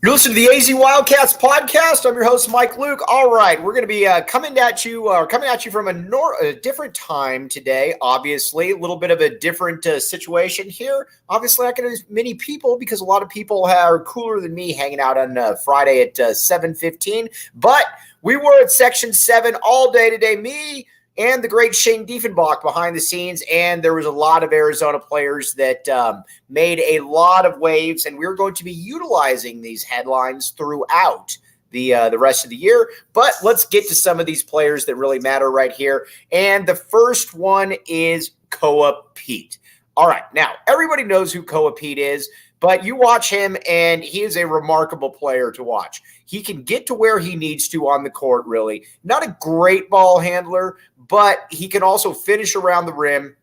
You're listening to the AZ Wildcats podcast. I'm your host, Mike Luke. All right, we're going to be coming at you from a different time today. Obviously, a little bit of a different situation here. Obviously, not going to be many people because a lot of people are cooler than me hanging out on Friday at 7:15. But we were at Section 7 all day today. Me and the great Shane Diefenbach behind the scenes, and there was a lot of Arizona players that made a lot of waves, and we're going to be utilizing these headlines throughout the rest of the year. But let's get to some of these players that really matter right here, and the first one is Koa Peat. All right, now everybody knows who Koa Peat is, but you watch him, and he is a remarkable player to watch. He can get to where he needs to on the court, really. Not a great ball handler, but he can also finish around the rim.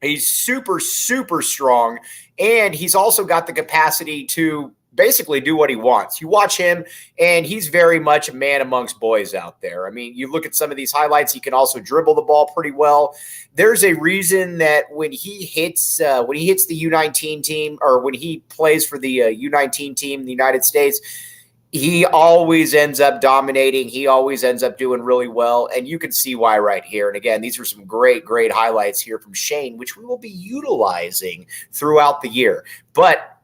He's super, super strong, and he's also got the capacity to basically do what he wants. You watch him, and he's very much a man amongst boys out there. I mean, you look at some of these highlights, he can also dribble the ball pretty well. There's a reason that when he hits the U19 team, or when he plays for the U19 team in the United States, he always ends up dominating. He always ends up doing really well, and you can see why right here. And again, these are some great, great highlights here from Shane, which we will be utilizing throughout the year. But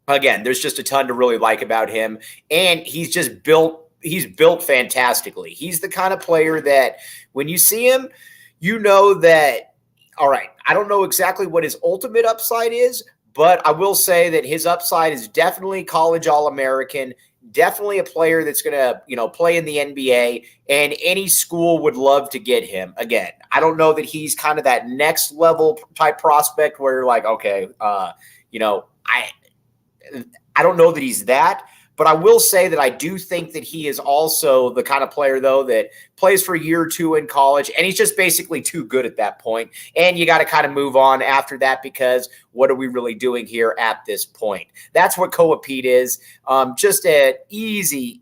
again, there's just a ton to really like about him, and he's built fantastically. He's the kind of player that when you see him, you know that, all right, I don't know exactly what his ultimate upside is, but I will say that his upside is definitely college All-American, definitely a player that's going to, play in the NBA, and any school would love to get him. Again, I don't know that he's kind of that next level type prospect where you're like, okay, I don't know that he's that, but I will say that I do think that he is also the kind of player, though, that plays for a year or two in college, and he's just basically too good at that point. And you got to kind of move on after that, because what are we really doing here at this point? That's what Koa Peat is. Just an easy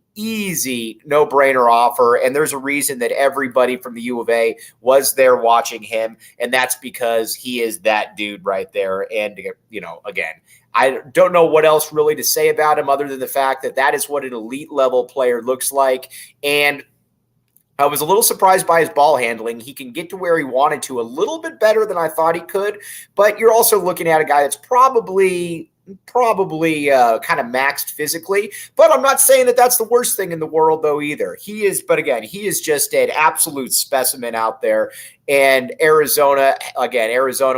no-brainer offer, and there's a reason that everybody from the U of A was there watching him, and that's because he is that dude right there. And, again, I don't know what else really to say about him other than the fact that that is what an elite level player looks like. And I was a little surprised by his ball handling. He can get to where he wanted to a little bit better than I thought he could, but you're also looking at a guy that's probably kind of maxed physically, but I'm not saying that that's the worst thing in the world though either. He is just an absolute specimen out there. And Arizona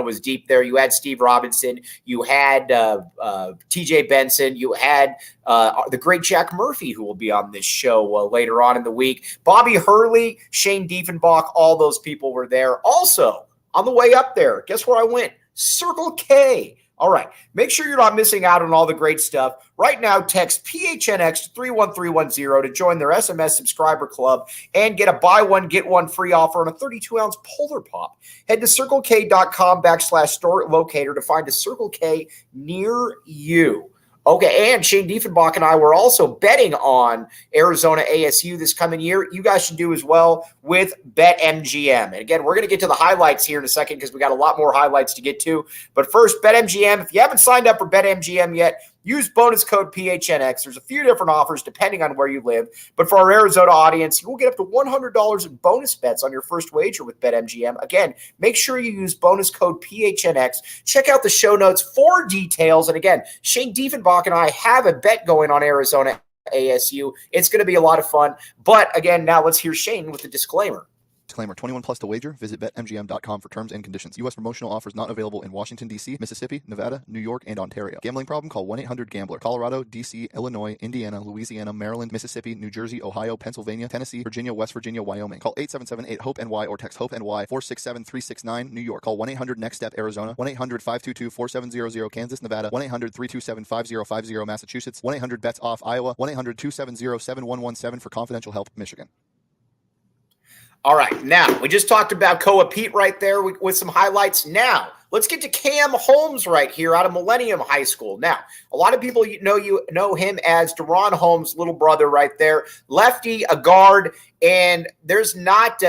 was deep there. You had Steve Robinson, you had TJ Benson, you had the great Jack Murphy, who will be on this show later on in the week. Bobby Hurley, Shane Diefenbach, all those people were there. Also, on the way up there, guess where I went? Circle K. All right, make sure you're not missing out on all the great stuff. Right now, text PHNX to 31310 to join their SMS subscriber club and get a buy one, get one free offer on a 32-ounce Polar Pop. Head to CircleK.com/store locator to find a Circle K near you. Okay, and Shane Diefenbach and I were also betting on Arizona ASU this coming year. You guys should do as well with BetMGM. And again, we're going to get to the highlights here in a second because we got a lot more highlights to get to. But first, BetMGM. If you haven't signed up for BetMGM yet, use bonus code PHNX. There's a few different offers depending on where you live. But for our Arizona audience, you will get up to $100 in bonus bets on your first wager with BetMGM. Again, make sure you use bonus code PHNX. Check out the show notes for details. And again, Shane Diefenbach and I have a bet going on Arizona ASU. It's going to be a lot of fun. But again, now let's hear Shane with the disclaimer. Disclaimer, 21 plus to wager. Visit BetMGM.com for terms and conditions. U.S. promotional offers not available in Washington, D.C., Mississippi, Nevada, New York, and Ontario. Gambling problem? Call 1-800-GAMBLER. Colorado, D.C., Illinois, Indiana, Louisiana, Maryland, Mississippi, New Jersey, Ohio, Pennsylvania, Tennessee, Virginia, West Virginia, Wyoming. Call 877-8-HOPE-NY or text HOPE-NY 467-369, New York. Call 1-800-NEXT-STEP, Arizona. 1-800-522-4700, Kansas, Nevada. 1-800-327-5050, Massachusetts. 1-800-BETS-OFF, Iowa. 1-800-270-7117 for confidential help, Michigan. All right, now, we just talked about Koa Peat right there with some highlights. Now, let's get to Cam Holmes right here out of Millennium High School. Now, a lot of people know him as Deron Holmes' little brother right there. Lefty, a guard, and there's not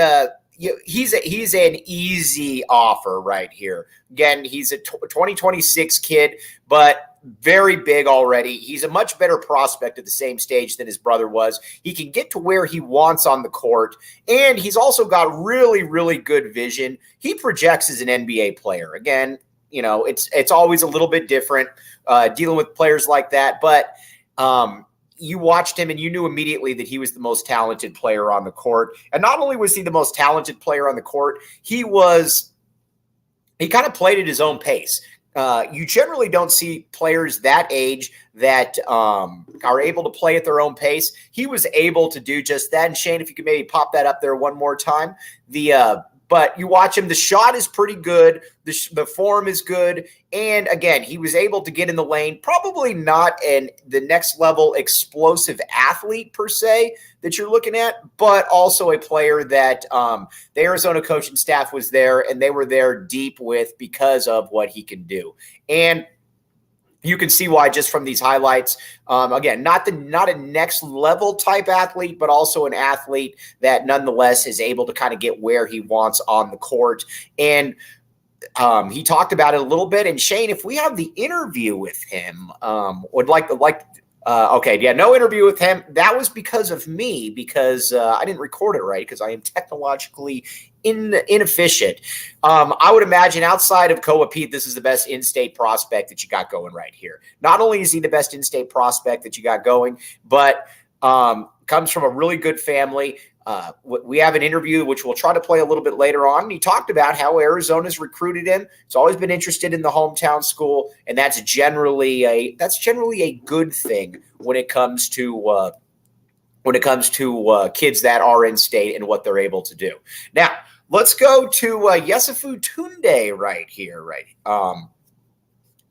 he's an easy offer right here. Again, he's a 2026 kid, but very big already. He's a much better prospect at the same stage than his brother was. He can get to where he wants on the court, and he's also got really, really good vision. He projects as an NBA player. Again, it's always a little bit different dealing with players like that, but you watched him and you knew immediately that he was the most talented player on the court. And not only was he the most talented player on the court, he kind of played at his own pace. You generally don't see players that age that are able to play at their own pace. He was able to do just that. And Shane, if you could maybe pop that up there one more time. But you watch him, the shot is pretty good. The form is good. And again, he was able to get in the lane, probably not the next level explosive athlete per se that you're looking at, but also a player that the Arizona coaching staff was there and they were there deep with because of what he can do. And you can see why just from these highlights. Again, not a next level type athlete, but also an athlete that nonetheless is able to kind of get where he wants on the court. And he talked about it a little bit. And Shane, if we have the interview with him, no interview with him. That was because of me, because I didn't record it right because I am technologically inefficient. I would imagine outside of Koa Peat, this is the best in-state prospect that you got going right here. Not only is he the best in-state prospect that you got going, but comes from a really good family. We have an interview, which we'll try to play a little bit later on. And he talked about how Arizona's recruited him. He's always been interested in the hometown school, and that's generally a good thing when it comes to kids that are in state and what they're able to do. Now, let's go to Yessoufou Tounde right here, right?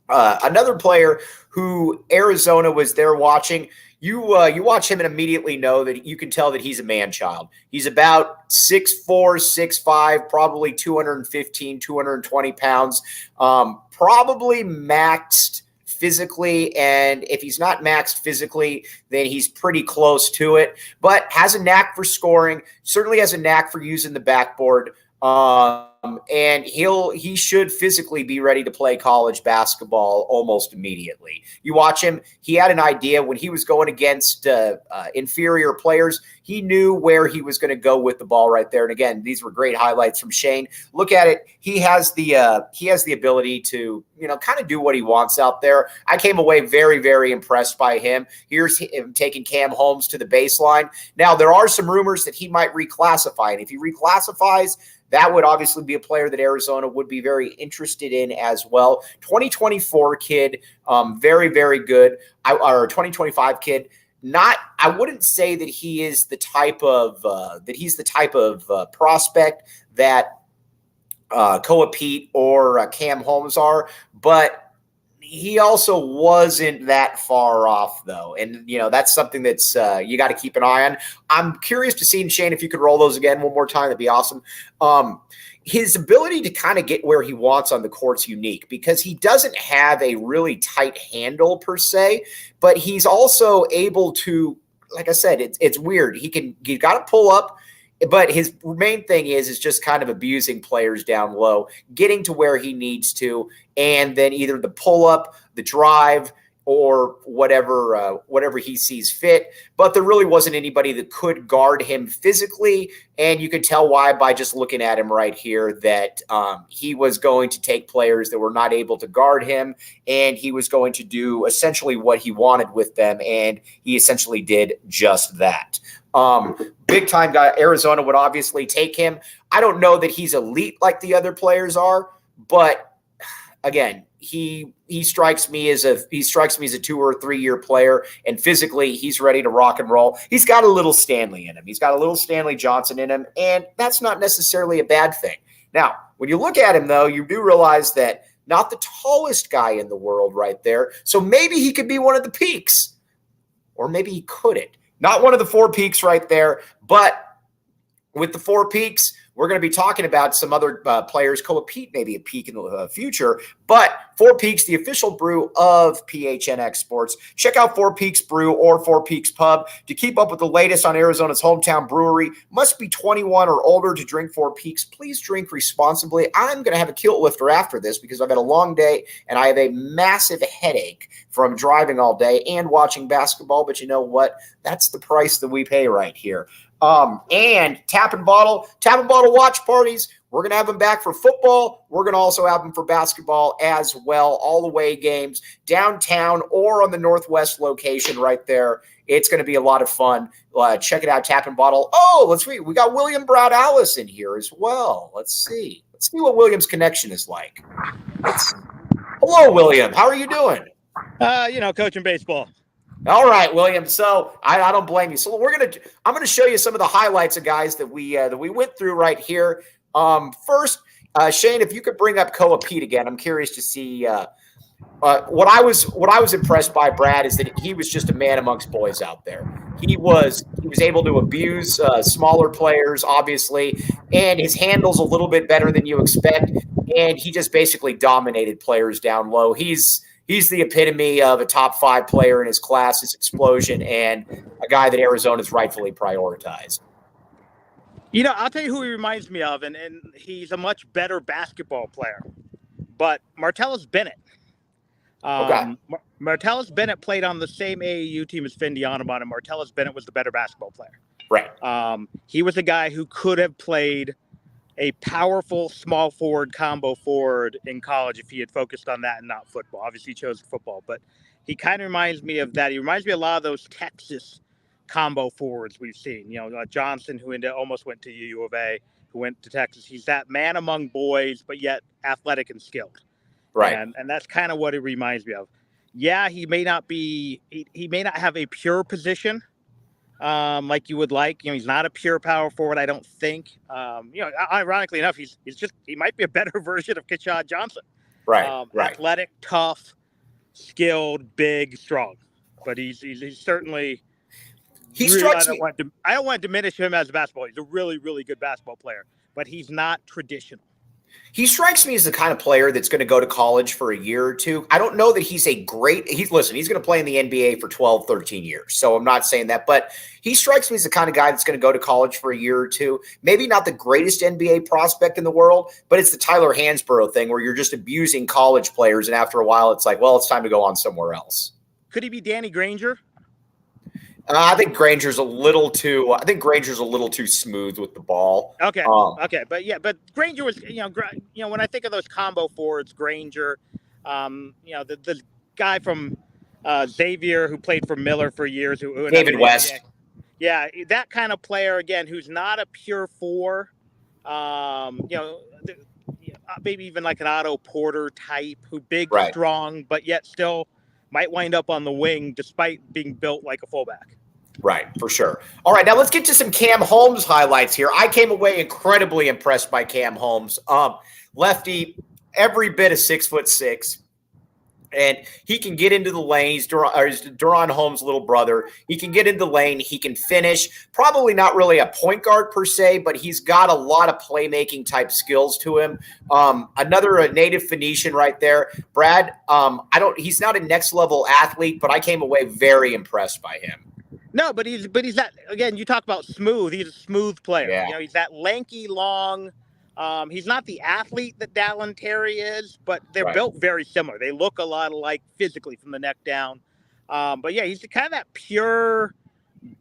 Another player who Arizona was there watching. You watch him and immediately know that you can tell that he's a man-child. He's about 6'4", 6'5", probably 215, 220 pounds, probably maxed physically. And if he's not maxed physically, then he's pretty close to it, but has a knack for scoring, certainly has a knack for using the backboard. And he should physically be ready to play college basketball almost immediately. You watch him, he had an idea when he was going against inferior players. He knew where he was going to go with the ball right there. And again, these were great highlights from Shane. Look at it. He has the ability to, kind of do what he wants out there. I came away very, very impressed by him. Here's him taking Cam Holmes to the baseline. Now, there are some rumors that he might reclassify. And if he reclassifies, that would obviously be a player that Arizona would be very interested in as well. 2024 kid, very, very good. Or 2025 kid. I wouldn't say that he is the type of prospect that Koa Peat or Cam Holmes are, but he also wasn't that far off, though. And, that's something that's you got to keep an eye on. I'm curious to see, Shane, if you could roll those again one more time, that'd be awesome. His ability to kind of get where he wants on the court's unique because he doesn't have a really tight handle per se, but he's also able to, like I said, it's weird. He's got to pull up. But his main thing is just kind of abusing players down low, getting to where he needs to, and then either the pull-up, the drive, or whatever he sees fit. But there really wasn't anybody that could guard him physically, and you could tell why by just looking at him right here that he was going to take players that were not able to guard him, and he was going to do essentially what he wanted with them, and he essentially did just that. Big time guy. Arizona would obviously take him. I don't know that he's elite like the other players are, but again, he strikes me as a 2 or 3 year player, and physically he's ready to rock and roll. He's got a little Stanley in him. He's got a little Stanley Johnson in him, and that's not necessarily a bad thing. Now, when you look at him though, you do realize that not the tallest guy in the world right there. So maybe he could be one of the peaks, or maybe he couldn't. Not one of the 4 peaks right there, but with the 4 peaks, We're going to be talking about some other players. Koa Peat maybe a peak in the future, but Four Peaks, the official brew of PHNX Sports. Check out Four Peaks Brew or Four Peaks Pub to keep up with the latest on Arizona's hometown brewery. Must be 21 or older to drink Four Peaks. Please drink responsibly. I'm going to have a kilt lifter after this because I've had a long day and I have a massive headache from driving all day and watching basketball. But you know what? That's the price that we pay right here. And Tap and Bottle watch parties. We're going to have them back for football. We're going to also have them for basketball as well. All away games downtown or on the Northwest location right there. It's going to be a lot of fun. Check it out, Tap and Bottle. Oh, let's see. We got William Brad Allis in here as well. Let's see what William's connection is like. Hello, William. How are you doing? Coaching baseball. All right, William. So I don't blame you. So I'm gonna show you some of the highlights of guys that we went through right here. First, Shane, if you could bring up Koa Peat again, I'm curious to see what I was impressed by, Brad, is that he was just a man amongst boys out there. He was able to abuse smaller players, obviously, and his handle's a little bit better than you expect, and he just basically dominated players down low. He's the epitome of a top 5 player in his class, his explosion, and a guy that Arizona's rightfully prioritized. I'll tell you who he reminds me of, and he's a much better basketball player, but Martellus Bennett. Okay. Martellus Bennett played on the same AAU team as Finn Dianabon, and Martellus Bennett was the better basketball player. Right. He was a guy who could have played a powerful small forward combo forward in college if he had focused on that and not football. Obviously he chose football, but he kind of reminds me of that. He reminds me a lot of those Texas combo forwards we've seen. Johnson, who almost went to U of A, who went to Texas. He's that man among boys, but yet athletic and skilled. Right. And that's kind of what it reminds me of. Yeah, he may not have a pure position like you would like. He's not a pure power forward, I don't think. Ironically enough, he might be a better version of Keshad Johnson. Right. Right. Athletic, tough, skilled, big, strong. But he's certainly. Strikes me. I don't want to diminish him as a basketball. He's a really, really good basketball player, but he's not traditional. He strikes me as the kind of player that's going to go to college for a year or two. I don't know that he's going to play in the NBA for 12, 13 years. So I'm not saying that, but he strikes me as the kind of guy that's going to go to college for a year or two. Maybe not the greatest NBA prospect in the world, but it's the Tyler Hansborough thing where you're just abusing college players. And after a while, it's like, well, it's time to go on somewhere else. Could he be Danny Granger? I think Granger's a little too smooth with the ball. Okay. But Granger was, when I think of those combo forwards, Granger, the guy from Xavier who played for Miller for years, David West. Yeah, that kind of player again, who's not a pure 4. Maybe even like an Otto Porter type, who big, right, strong, but yet still might wind up on the wing despite being built like a fullback. Right, for sure. All right, now let's get to some Cam Holmes highlights here. I came away incredibly impressed by Cam Holmes. Lefty, every bit of 6'6", and he can get into the lane. He's Duron Holmes' little brother. He can get into the lane. He can finish. Probably not really a point guard per se, but he's got a lot of playmaking type skills to him. Another native Phoenician right there, Brad. He's not a next level athlete, but I came away very impressed by him. No, but he's that, again, you talk about smooth. He's a smooth player. Yeah. He's that lanky, long. He's not the athlete that Dallin Terry is, but they're built very similar. They look a lot alike physically from the neck down. But yeah, he's kind of that pure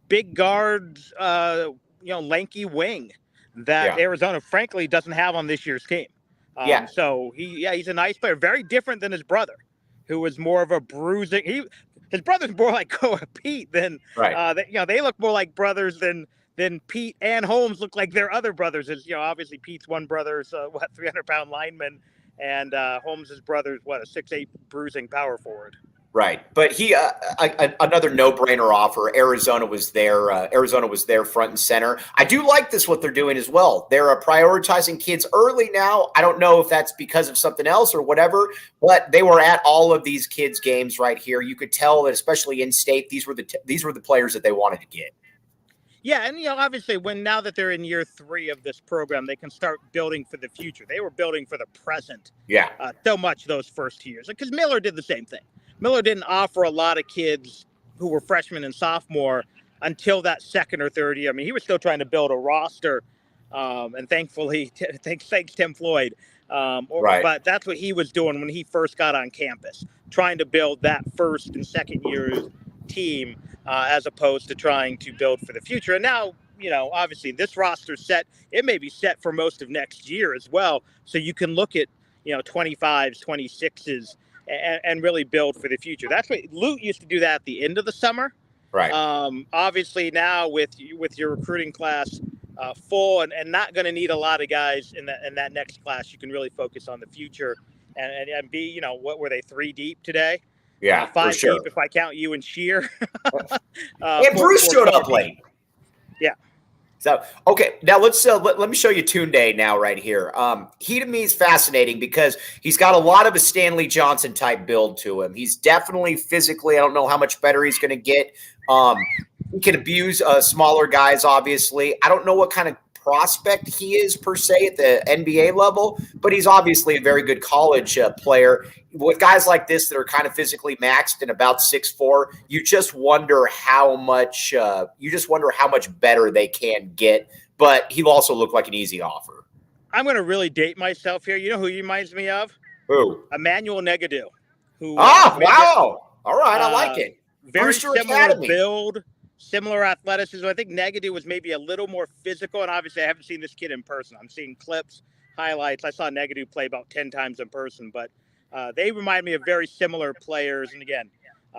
big guard, lanky wing that Arizona, frankly, doesn't have on this year's team. So he's a nice player, very different than his brother, who was more of a bruising. His brother's more like Koa Peat than, they look more like brothers than Pete and Holmes look like their other brothers. Is obviously Pete's one brother's 300-pound lineman, and Holmes's brother's a 6'8" bruising power forward. Right, but he another no-brainer offer. Arizona was there. Arizona was there front and center. I do like what they're doing as well. They're prioritizing kids early now. I don't know if that's because of something else or whatever, but they were at all of these kids' games right here. You could tell that, especially in state, these were the players that they wanted to get. Yeah, and obviously, now that they're in year 3 of this program, they can start building for the future. They were building for the present. Yeah. So much those first 2 years, because Miller did the same thing. Miller didn't offer a lot of kids who were freshmen and sophomore until that second or third year. I mean, he was still trying to build a roster, and thankfully, thanks Tim Floyd. Right. But that's what he was doing when he first got on campus, trying to build that first and second year team, as opposed to trying to build for the future. And now, obviously this roster's set. It may be set for most of next year as well. So you can look at, 25s, 26s, and really build for the future. That's what Lute used to do that at the end of the summer. Right. Obviously now with your recruiting class full and not going to need a lot of guys in that next class, you can really focus on the future and be, what were they, 3 deep today? Yeah, 5 for sure. deep if I count you and Shear. And Bruce showed up late. Yeah. So, okay, now let's let me show you Tounde now right here. He to me is fascinating because he's got a lot of a Stanley Johnson type build to him. He's definitely physically, I don't know how much better he's going to get. He can abuse smaller guys, obviously. I don't know what kind of prospect he is per se at the NBA level, but he's obviously a very good college player. With guys like this that are kind of physically maxed and about 6'4", you just wonder how much better they can get. But he'll also look like an easy offer. I'm going to really date myself here. You know who he reminds me of? Who? Emmanuel Negadu. Who? Wow! All right, I like it. Very Brewster similar Academy. build, similar athleticism. I think Negadu was maybe a little more physical, and obviously I haven't seen this kid in person. I'm seeing clips, highlights. I saw Negadu play about 10 times in person, but they remind me of very similar players. And again,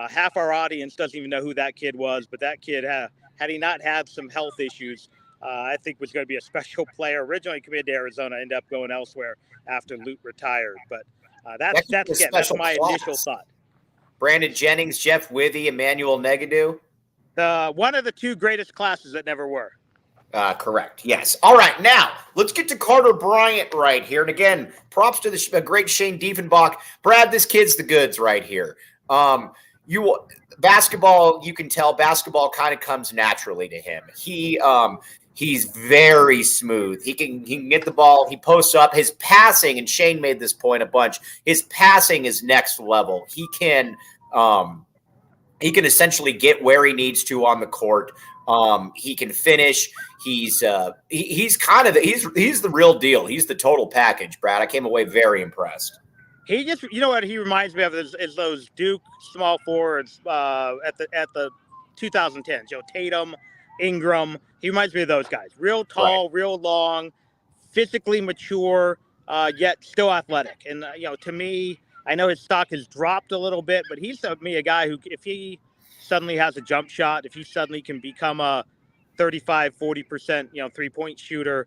half our audience doesn't even know who that kid was, but that kid, had he not had some health issues, I think was going to be a special player. Originally committed to Arizona, ended up going elsewhere after Lute retired. But that's my initial thought. Brandon Jennings, Jeff Withy, Emmanuel Negadu. One of the 2 greatest classes that never were. Correct. Yes. All right. Now let's get to Carter Bryant right here. And again, props to the great Shane Diefenbach. Brad, this kid's the goods right here. Basketball, you can tell basketball kind of comes naturally to him. He's very smooth. He can get the ball. He posts up. His passing, and Shane made this point a bunch. His passing is next level. He can essentially get where he needs to on the court. He can finish. He's the real deal. He's the total package, Brad. I came away very impressed. He just, what he reminds me of is those Duke small forwards at the 2010s. Tatum, Ingram. He reminds me of those guys. Real tall, right. Real long, physically mature, yet still athletic. And to me, I know his stock has dropped a little bit, but he's to me a guy who, if he suddenly has a jump shot, if he suddenly can become a 35, 40%, 3-point shooter,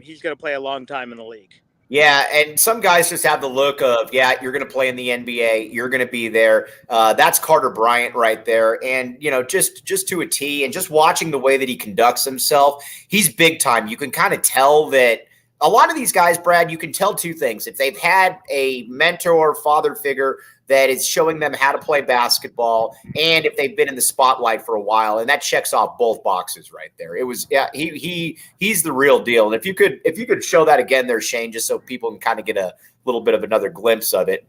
he's going to play a long time in the league. Yeah, and some guys just have the look of, you're going to play in the NBA, you're going to be there. That's Carter Bryant right there. And, just to a T, and just watching the way that he conducts himself, he's big time. You can kind of tell that a lot of these guys, Brad, you can tell 2 things. If they've had a mentor or father figure that is showing them how to play basketball, and if they've been in the spotlight for a while, and that checks off both boxes right there. It was, he's the real deal. And if you could show that again there, Shane, just so people can kind of get a little bit of another glimpse of it.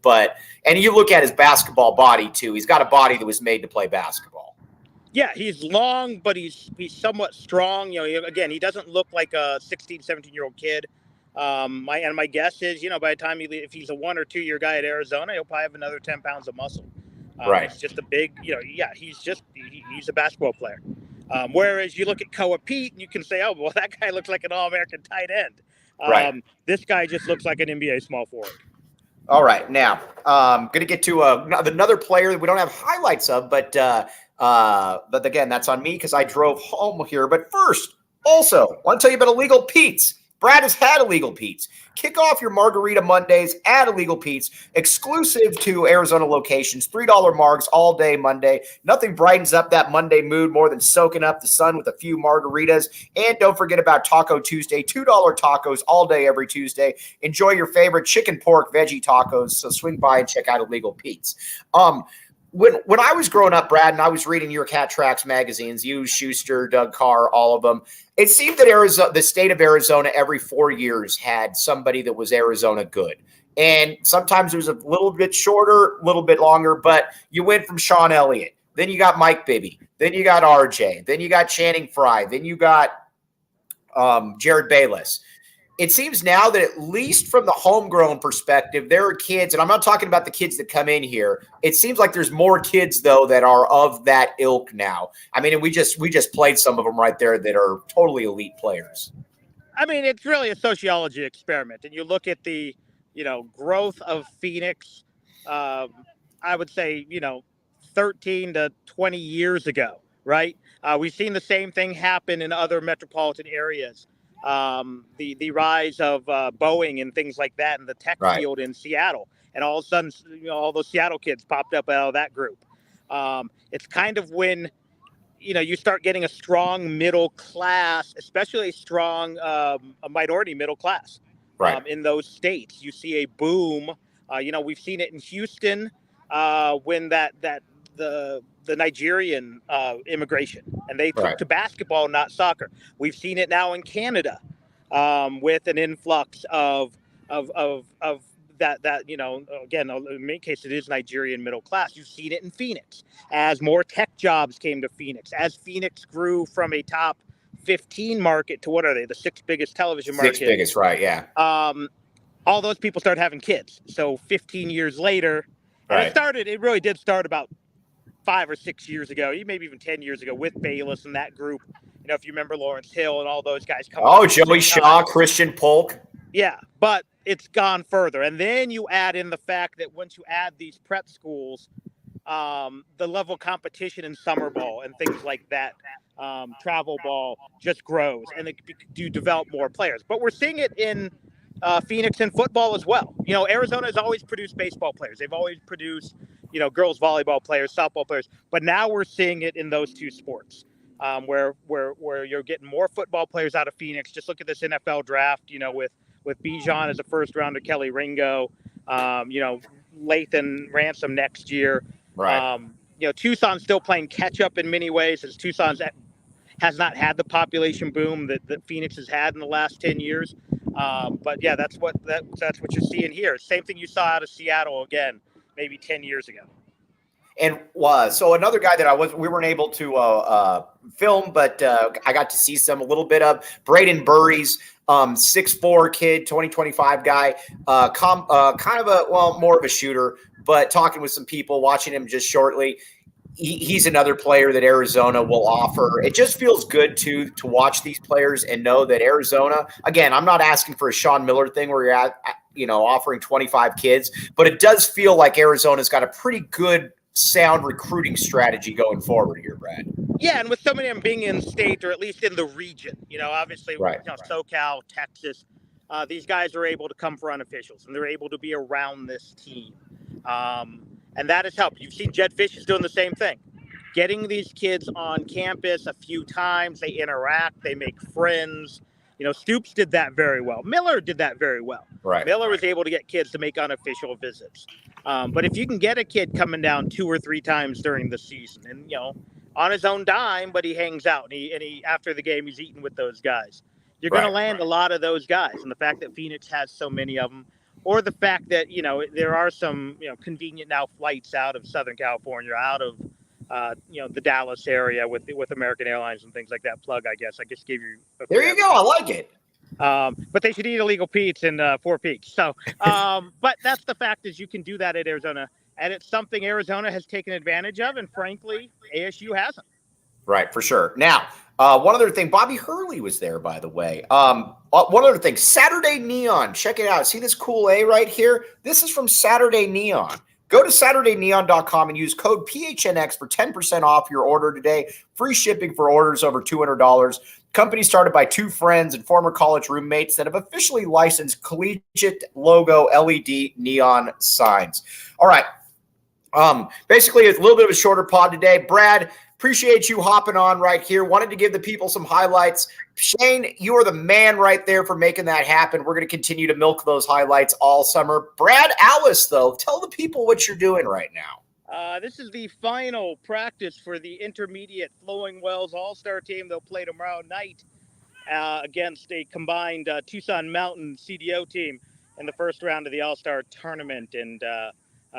And you look at his basketball body too. He's got a body that was made to play basketball. Yeah, he's long, but he's somewhat strong. Again, he doesn't look like a 16, 17-year-old kid. My guess is, by the time if he's a 1 or 2 year guy at Arizona, he'll probably have another 10 pounds of muscle. Right. It's just a big, he's a basketball player. Whereas you look at Koa Peat, and you can say, oh, well, that guy looks like an All-American tight end. Right. This guy just looks like an NBA small forward. All right. Now, going to get to another player that we don't have highlights of, but again, that's on me because I drove home here. But first, also, I want to tell you about Illegal Pete's. Brad has had Illegal Pete's. Kick off your Margarita Mondays at Illegal Pete's, exclusive to Arizona locations. $3 margs all day Monday. Nothing brightens up that Monday mood more than soaking up the sun with a few margaritas. And don't forget about Taco Tuesday, $2 tacos all day every Tuesday. Enjoy your favorite chicken, pork, veggie tacos. So swing by and check out Illegal Pete's. when I was growing up, Brad, and I was reading your Cat Tracks magazines, you, Schuster, Doug Carr, all of them, it seemed that the state of Arizona, every 4 years had somebody that was Arizona good. And sometimes it was a little bit shorter, a little bit longer, but you went from Sean Elliott. Then you got Mike Bibby. Then you got RJ. Then you got Channing Frye. Then you got Jared Bayless. It seems now that at least from the homegrown perspective, there are kids, and I'm not talking about the kids that come in here. It seems like there's more kids, though, that are of that ilk now. I mean, and we just played some of them right there that are totally elite players. I mean, it's really a sociology experiment. And you look at the, growth of Phoenix, I would say, 13 to 20 years ago, right? We've seen the same thing happen in other metropolitan areas. The rise of Boeing and things like that in the tech field in Seattle. And all of a sudden, all those Seattle kids popped up out of that group. It's kind of when, you start getting a strong middle class, especially a strong a minority middle class in those states. You see a boom. We've seen it in Houston when the Nigerian immigration, and they took to basketball, not soccer. We've seen it now in Canada with an influx of that again, in many cases it is Nigerian middle class. You've seen it in Phoenix as more tech jobs came to Phoenix, as Phoenix grew from a top 15 market to what are they, the sixth biggest television market? Sixth biggest, right? Yeah. All those people started having kids. So 15 years later, and it really did start about 5 or 6 years ago, maybe even 10 years ago with Bayless and that group. If you remember Lawrence Hill and all those guys coming. Oh, Joey Shaw, Christian Polk. Yeah, but it's gone further. And then you add in the fact that once you add these prep schools, the level of competition in summer ball and things like that, travel ball just grows, and you develop more players. But we're seeing it in Phoenix in football as well. Arizona has always produced baseball players. They've always produced, girls volleyball players, softball players. But now we're seeing it in those two sports, where you're getting more football players out of Phoenix. Just look at this NFL draft, with Bijan as a first rounder, Kelly Ringo, Lathan Ransom next year. Right. Tucson's still playing catch up in many ways, as Tucson has not had the population boom that Phoenix has had in the last 10 years. But yeah, that's what you're seeing here. Same thing you saw out of Seattle again, maybe 10 years ago. And so another guy that we weren't able to film, but I got to see a little bit of Braden Burries, 6'4" kid, 2025 guy, kind of more of a shooter, but talking with some people, watching him just shortly. He's another player that Arizona will offer. It just feels good to watch these players and know that Arizona, again, I'm not asking for a Sean Miller thing where you're offering 25 kids, but it does feel like Arizona's got a pretty good sound recruiting strategy going forward here, Brad. Yeah, and with so many of them being in state or at least in the region, obviously, SoCal, Texas, these guys are able to come for unofficials, and they're able to be around this team. And that has helped. You've seen Jed Fish is doing the same thing. Getting these kids on campus a few times, they interact, they make friends. Stoops did that very well. Miller did that very well. Right. Miller was able to get kids to make unofficial visits. But if you can get a kid coming down 2 or 3 times during the season and, on his own dime, but he hangs out and he after the game, he's eating with those guys, you're going to land a lot of those guys. And the fact that Phoenix has so many of them, or the fact that, there are some, convenient now flights out of Southern California, out of, the Dallas area with American Airlines and things like that. Plug, I guess. I just gave you. There you go. I like it. But they should eat illegal Pete's in Four Peaks. So, but that's the fact is you can do that at Arizona. And it's something Arizona has taken advantage of. And frankly, ASU hasn't. Right, for sure. Now, one other thing, Bobby Hurley was there, by the way. One other thing, Saturday Neon. Check it out. See this cool A right here? This is from Saturday Neon. Go to SaturdayNeon.com and use code PHNX for 10% off your order today. Free shipping for orders over $200. Company started by 2 friends and former college roommates that have officially licensed collegiate logo LED neon signs. All right. Basically, it's a little bit of a shorter pod today. Brad, appreciate you hopping on right here. Wanted to give the people some highlights. Shane, you are the man right there for making that happen. We're going to continue to milk those highlights all summer. Brad, Allis, though, tell the people what you're doing right now. This is the final practice for the intermediate Flowing Wells All-Star team. They'll play tomorrow night against a combined Tucson Mountain CDO team in the first round of the All-Star tournament. And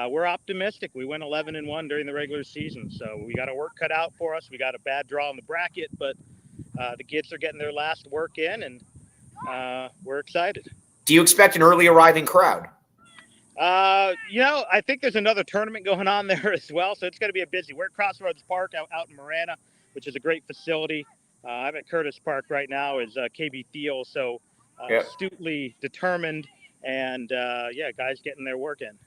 we're optimistic. We went 11-1 during the regular season. So we got our work cut out for us. We got a bad draw in the bracket, but the kids are getting their last work in, and we're excited. Do you expect an early arriving crowd? I think there's another tournament going on there as well, so it's going to be a busy. We're at Crossroads Park out in Marana, which is a great facility. I'm at Curtis Park right now is KB Thiel, so astutely determined, and guys getting their work in.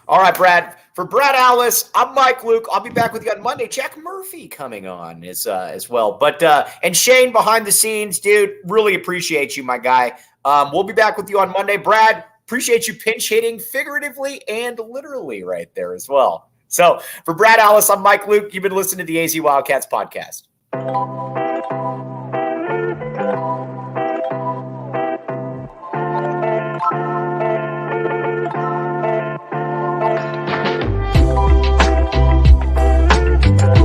All right, Brad. For Brad Allis, I'm Mike Luke. I'll be back with you on Monday. Jack Murphy coming on as well. But and Shane behind the scenes, dude, really appreciate you, my guy. We'll be back with you on Monday. Brad, appreciate you pinch hitting figuratively and literally right there as well. So for Brad Allis, I'm Mike Luke. You've been listening to the AZ Wildcats podcast.